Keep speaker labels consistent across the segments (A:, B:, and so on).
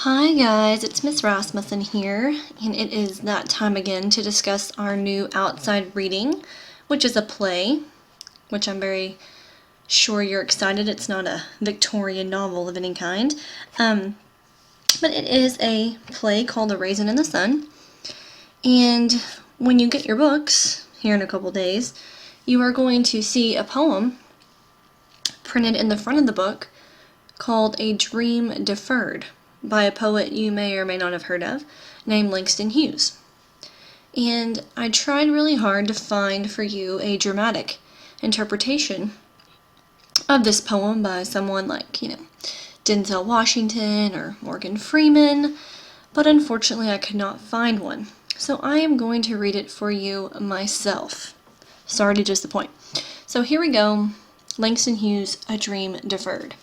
A: Hi guys, it's Miss Rasmussen here, and it is that time again to discuss our new outside reading, which is a play, which I'm very sure you're excited. It's not a Victorian novel of any kind, but it is a play called The Raisin in the Sun, and when you get your books here in a couple days, you are going to see a poem printed in the front of the book called A Dream Deferred, by a poet you may or may not have heard of, named Langston Hughes. And I tried really hard to find for you a dramatic interpretation of this poem by someone like, Denzel Washington or Morgan Freeman, but unfortunately I could not find one. So I am going to read it for you myself. Sorry to disappoint. So here we go. Langston Hughes, A Dream Deferred.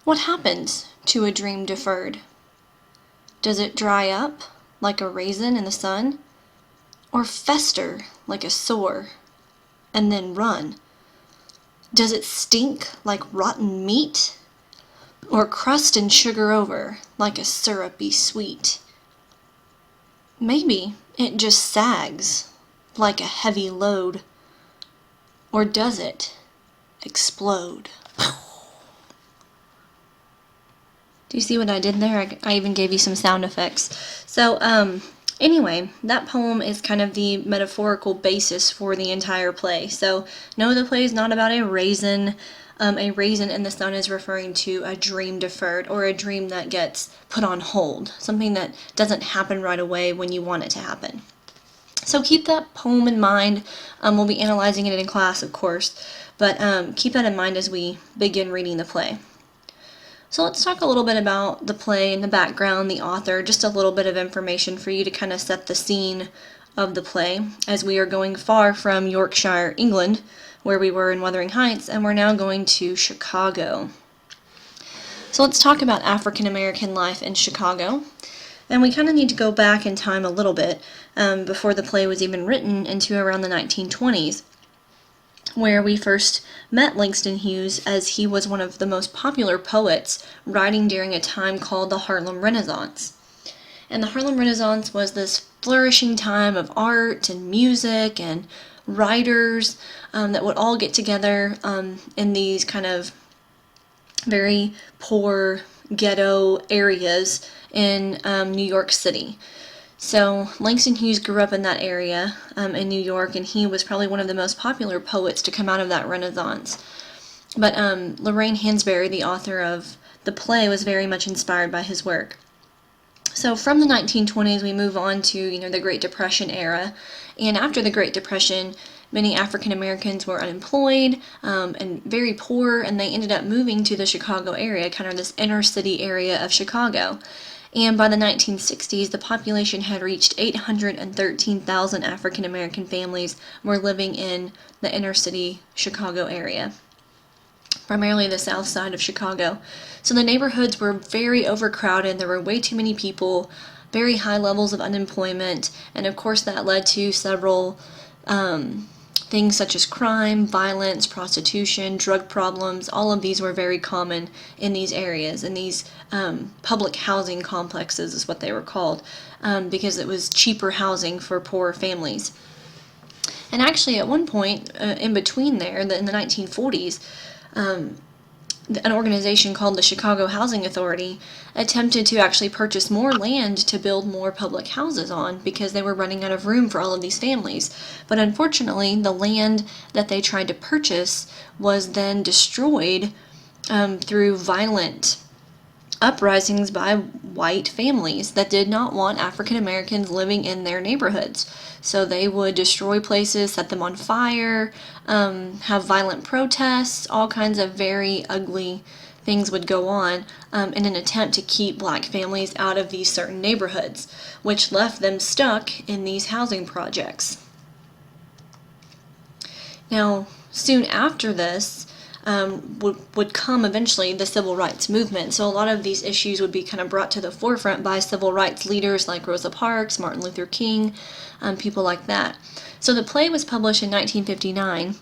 A: What happens to a dream deferred? Does it dry up like a raisin in the sun? Or fester like a sore and then run? Does it stink like rotten meat? Or crust and sugar over like a syrupy sweet? Maybe it just sags like a heavy load. Or does it explode? Do you see what I did there? I even gave you some sound effects. So, anyway, that poem is kind of the metaphorical basis for the entire play. So, no, the play is not about a raisin. A raisin in the sun is referring to a dream deferred, or a dream that gets put on hold. Something that doesn't happen right away when you want it to happen. So keep that poem in mind. We'll be analyzing it in class, of course, but keep that in mind as we begin reading the play. So let's talk a little bit about the play and the background, the author, just a little bit of information for you to kind of set the scene of the play, as we are going far from Yorkshire, England, where we were in Wuthering Heights, and we're now going to Chicago. So let's talk about African American life in Chicago. And we kind of need to go back in time a little bit before the play was even written, into around the 1920s. Where we first met Langston Hughes, as he was one of the most popular poets writing during a time called the Harlem Renaissance. And the Harlem Renaissance was this flourishing time of art and music and writers that would all get together in these kind of very poor ghetto areas in New York City. So Langston Hughes grew up in that area in New York, and he was probably one of the most popular poets to come out of that Renaissance. But Lorraine Hansberry, the author of the play, was very much inspired by his work. So from the 1920s, we move on to the Great Depression era, and after the Great Depression, many African Americans were unemployed and very poor, and they ended up moving to the Chicago area, kind of this inner city area of Chicago. And by the 1960s, the population had reached 813,000 African American families were living in the inner city Chicago area, primarily the south side of Chicago. So the neighborhoods were very overcrowded. There were way too many people, very high levels of unemployment, and of course that led to several things such as crime, violence, prostitution, drug problems. All of these were very common in these areas, in these public housing complexes is what they were called, because it was cheaper housing for poor families. And actually at one point in between there, in the 1940s, an organization called the Chicago Housing Authority attempted to actually purchase more land to build more public houses on, because they were running out of room for all of these families. But unfortunately, the land that they tried to purchase was then destroyed through violent uprisings by white families that did not want African Americans living in their neighborhoods. So they would destroy places, set them on fire, have violent protests, all kinds of very ugly things would go on in an attempt to keep black families out of these certain neighborhoods, which left them stuck in these housing projects. Now, soon after this, would come eventually the civil rights movement. So a lot of these issues would be kind of brought to the forefront by civil rights leaders like Rosa Parks, Martin Luther King, people like that. So the play was published in 1959,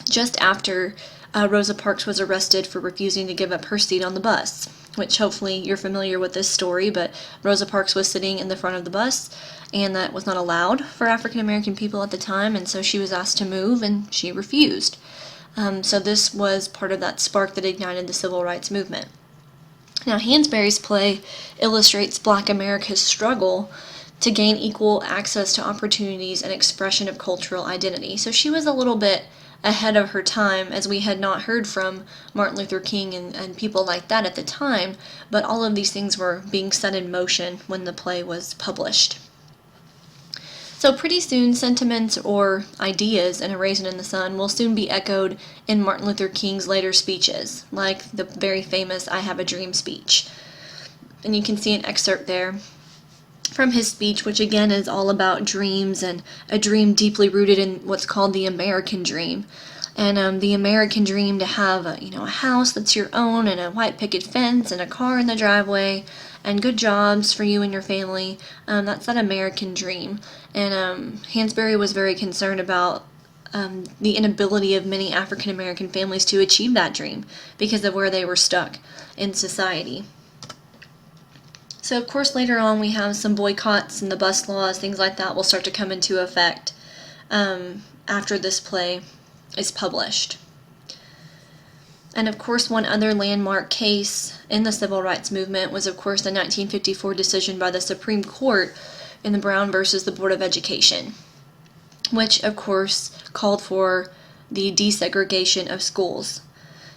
A: just after Rosa Parks was arrested for refusing to give up her seat on the bus, which hopefully you're familiar with this story, but Rosa Parks was sitting in the front of the bus, and that was not allowed for African American people at the time, and so she was asked to move, and she refused. So this was part of that spark that ignited the civil rights movement. Now, Hansberry's play illustrates Black America's struggle to gain equal access to opportunities and expression of cultural identity. So she was a little bit ahead of her time, as we had not heard from Martin Luther King and people like that at the time, but all of these things were being set in motion when the play was published. So pretty soon, sentiments or ideas in A Raisin in the Sun will soon be echoed in Martin Luther King's later speeches, like the very famous I Have a Dream speech. And you can see an excerpt there from his speech, which again is all about dreams and a dream deeply rooted in what's called the American dream. And the American dream to have a house that's your own, and a white picket fence, and a car in the driveway, and good jobs for you and your family. That's that American dream. And Hansberry was very concerned about the inability of many African American families to achieve that dream because of where they were stuck in society. So, of course, later on we have some boycotts and the bus laws, things like that will start to come into effect after this play is published. And, of course, one other landmark case in the civil rights movement was, of course, the 1954 decision by the Supreme Court in the Brown versus the Board of Education, which, of course, called for the desegregation of schools.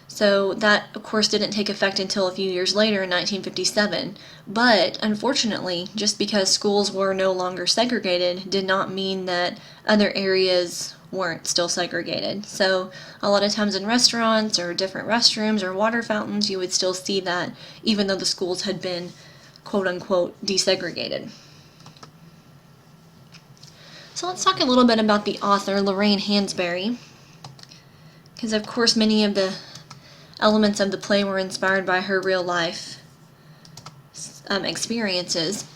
A: So that, of course, didn't take effect until a few years later in 1957. But, unfortunately, just because schools were no longer segregated did not mean that other areas weren't still segregated. So a lot of times in restaurants or different restrooms or water fountains, you would still see that even though the schools had been quote-unquote desegregated. So let's talk a little bit about the author, Lorraine Hansberry, because of course many of the elements of the play were inspired by her real life experiences.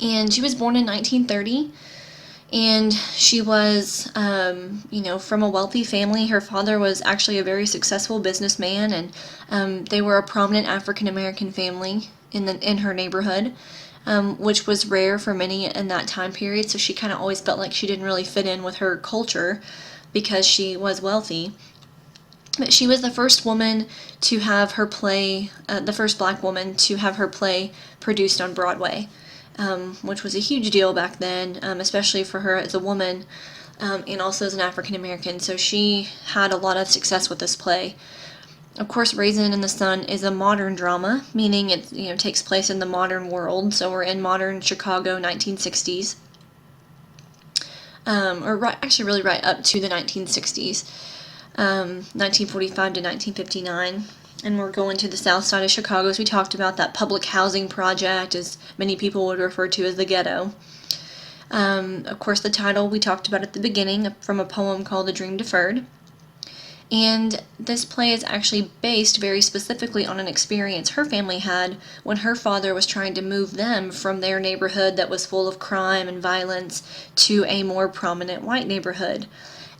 A: And she was born in 1930, and she was, from a wealthy family. Her father was actually a very successful businessman, and they were a prominent African American family in her neighborhood, which was rare for many in that time period. So she kind of always felt like she didn't really fit in with her culture because she was wealthy. But she was the first woman to have her play, the first Black woman to have her play produced on Broadway, which was a huge deal back then, especially for her as a woman and also as an African American. So she had a lot of success with this play. Of course, Raisin in the Sun is a modern drama, meaning it takes place in the modern world. So we're in modern Chicago, 1960s, really right up to the 1960s. 1945 to 1959, and we're going to the south side of Chicago, as we talked about, that public housing project, as many people would refer to as the ghetto. Of course, the title we talked about at the beginning, from a poem called The Dream Deferred. And this play is actually based very specifically on an experience her family had when her father was trying to move them from their neighborhood that was full of crime and violence to a more prominent white neighborhood.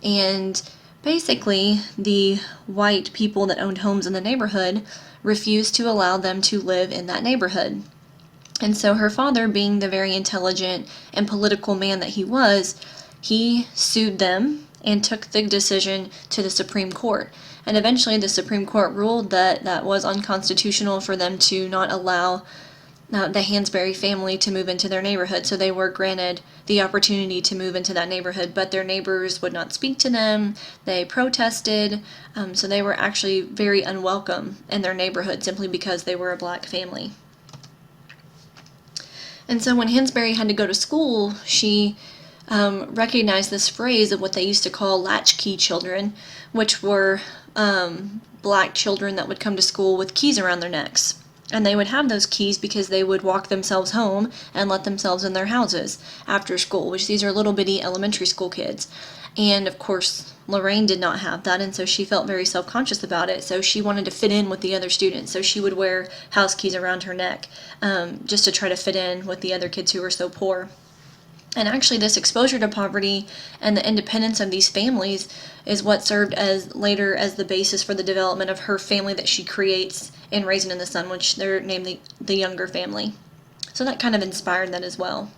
A: And basically, the white people that owned homes in the neighborhood refused to allow them to live in that neighborhood. And so her father, being the very intelligent and political man that he was, he sued them and took the decision to the Supreme Court. And eventually the Supreme Court ruled that that was unconstitutional for them to not allow the Hansberry family to move into their neighborhood. So they were granted the opportunity to move into that neighborhood, but their neighbors would not speak to them. They protested, so they were actually very unwelcome in their neighborhood simply because they were a Black family. And so when Hansberry had to go to school, she recognized this phrase of what they used to call latchkey children, which were Black children that would come to school with keys around their necks. And they would have those keys because they would walk themselves home and let themselves in their houses after school, which these are little bitty elementary school kids. And of course, Lorraine did not have that, and so she felt very self-conscious about it. So she wanted to fit in with the other students. So she would wear house keys around her neck just to try to fit in with the other kids who were so poor. And actually, this exposure to poverty and the independence of these families is what served as later as the basis for the development of her family that she creates in Raisin in the Sun, which they're named the younger family. So that kind of inspired that as well.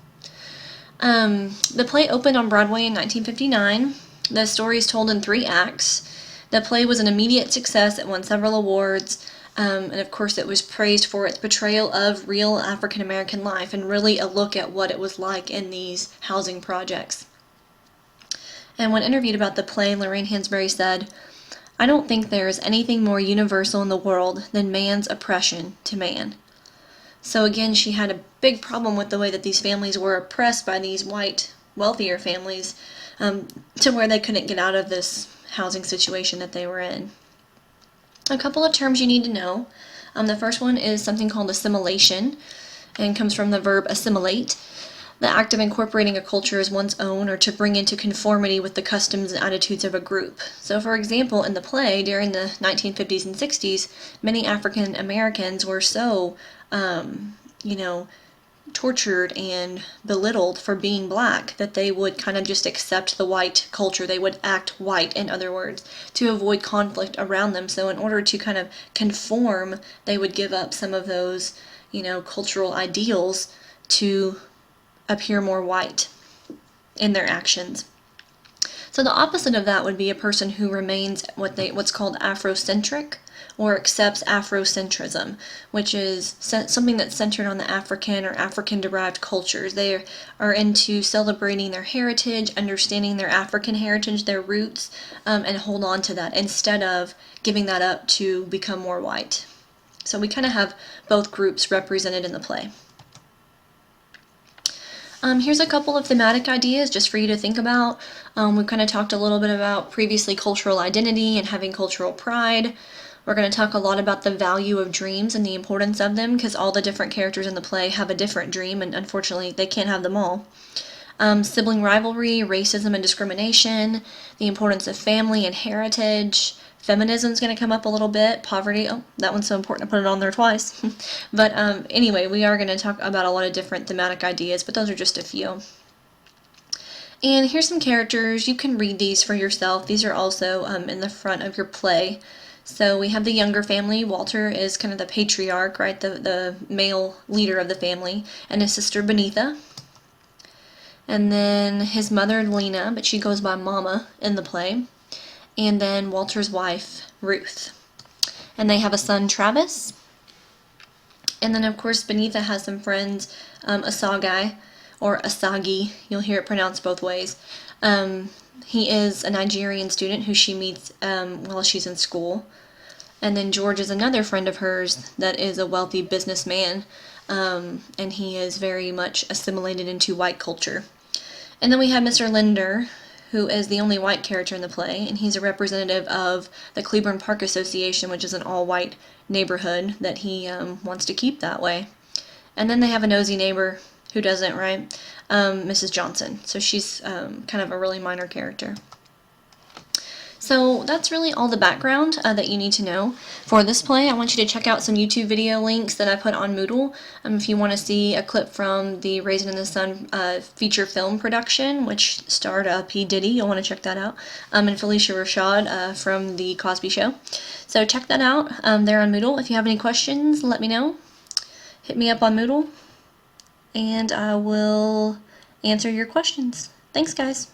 A: The play opened on Broadway in 1959. The story is told in 3 acts. The play was an immediate success. It won several awards. And of course, it was praised for its portrayal of real African American life and really a look at what it was like in these housing projects. And when interviewed about the play, Lorraine Hansberry said, "I don't think there is anything more universal in the world than man's oppression to man." So again, she had a big problem with the way that these families were oppressed by these white, wealthier families, to where they couldn't get out of this housing situation that they were in. A couple of terms you need to know. The first one is something called assimilation, and comes from the verb assimilate. The act of incorporating a culture as one's own, or to bring into conformity with the customs and attitudes of a group. So for example, in the play, during the 1950s and 60s, many African Americans were so, tortured and belittled for being black that they would kind of just accept the white culture. They would act white, in other words, to avoid conflict around them. So in order to kind of conform, they would give up some of those, cultural ideals to appear more white in their actions. So the opposite of that would be a person who remains what's called Afrocentric, or accepts Afrocentrism, which is something that's centered on the African or African-derived cultures. They are into celebrating their heritage, understanding their African heritage, their roots, and hold on to that instead of giving that up to become more white. So we kind of have both groups represented in the play. Here's a couple of thematic ideas just for you to think about. We've kind of talked a little bit about previously cultural identity and having cultural pride. We're going to talk a lot about the value of dreams and the importance of them, because all the different characters in the play have a different dream, and unfortunately they can't have them all. Sibling rivalry, racism and discrimination, the importance of family and heritage. Feminism is going to come up a little bit. Poverty, that one's so important I put it on there twice. But anyway, we are going to talk about a lot of different thematic ideas, but those are just a few. And here's some characters. You can read these for yourself. These are also in the front of your play. So we have the younger family. Walter is kind of the patriarch, right? The male leader of the family. And his sister Benitha. And then his mother Lena, but she goes by Mama in the play. And then Walter's wife, Ruth. And they have a son, Travis. And then, of course, Benitha has some friends, Asagi, or Asagi. You'll hear it pronounced both ways. He is a Nigerian student who she meets while she's in school. And then George is another friend of hers that is a wealthy businessman, and he is very much assimilated into white culture. And then we have Mr. Linder, who is the only white character in the play, and he's a representative of the Cleburne Park Association, which is an all-white neighborhood that he wants to keep that way. And then they have a nosy neighbor who doesn't, right? Mrs. Johnson. So she's kind of a really minor character. So that's really all the background that you need to know for this play. I want you to check out some YouTube video links that I put on Moodle. If you want to see a clip from the Raisin in the Sun feature film production, which starred P. Diddy, you'll want to check that out, and Felicia Rashad from The Cosby Show. So check that out there on Moodle. If you have any questions, let me know. Hit me up on Moodle, and I will answer your questions. Thanks, guys.